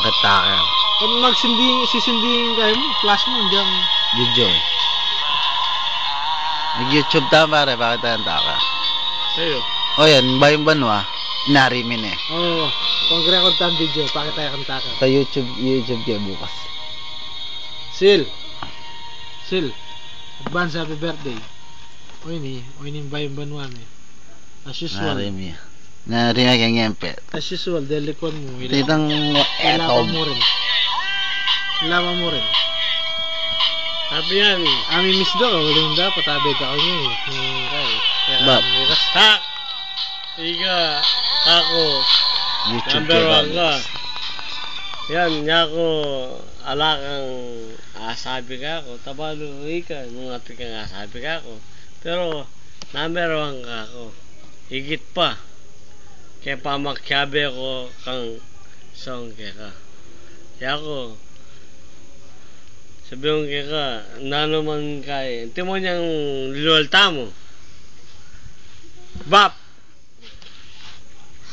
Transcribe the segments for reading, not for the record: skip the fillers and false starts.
Takit-takit. Pag sisinding kayo mo, flash mo, diyan. Video. Nag-YouTube tayo pare, bakit tayong taka? Ayo. O yan, bayong banwa, narimin eh. Oo, kung record tayong video, bakit tayo kanta ka? Sa YouTube kayo bukas. Sil, advance happy birthday. Oy ni bayong banwa ni. As usual. Narimin kang ngempet. As usual, delikon mo. Titang Ilawan mo rin. Ilawan mo rin. Sabi yan. Ami miss do, walang dapat abed ako niyo eh. Bab. Ha! Iga, ako, YouTube number kayo 1 ka. Yan, niya ko, alakang asabi ka ako. Tabalo, ika, nung ati kang asabi ka ako. Pero, number 1 ka ako. Higit pa. Kaya pamakyabe ko kang song ka. Kaya ako, sabihin ka, nanuman kay, hindi mo niyang lilualta mo. Bap!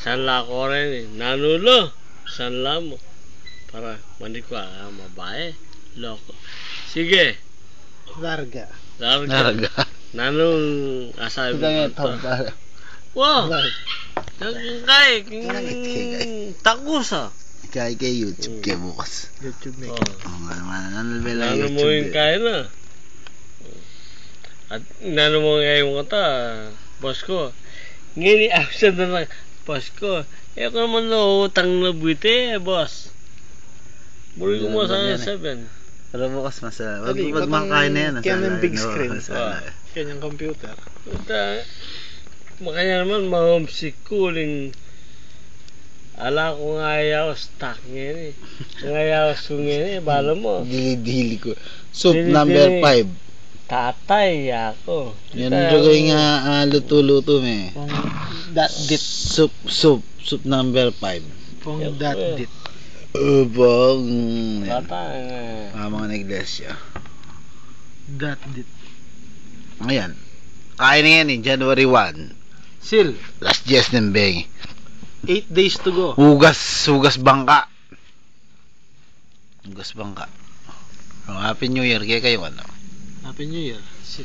Sanla ko rin eh. Nanulo. Sanla mo. Para manikwa ka, mabae. Loko. Sige. Larga. Naraga. Nanong asabi mo ito. Wow! Kay, takus ah. Kaya YouTube kayo bukas. YouTube na Oh. Oo nga naman, nanalbela Nano mo YouTube yung kaya na. At nano mo ngayon kata, boss ko. Ngayon i-absent na lang, boss ko. Eh ako naman utang na buwite, boss. Muli ko mo sana 7. Pero bukas masala. Dali, Wag makain na yan. kaya ng big No, screen. masala. Kanyang computer. Makanya naman ma-homesick ko uling ala ko nga ayaw stock ngayon eh. Ngayaw sungin eh, bala mo. Dili ko. Soup Dili-dili. number 5. Tatay ako. Yan ang jogoy nga luto-luto me. Pong that dit. Soup number 5. Pong Yep, that yeah. dit. Ubang. Tatay nga. Mga iglesia. That dit. Ayan. Kain na yan eh, January 1. Sil, Last yes ng Beng. 8 days to go. Hugas bangka. Hugas bangka. Oh, Happy New Year kaya kayo ano? Happy New Year. Sit.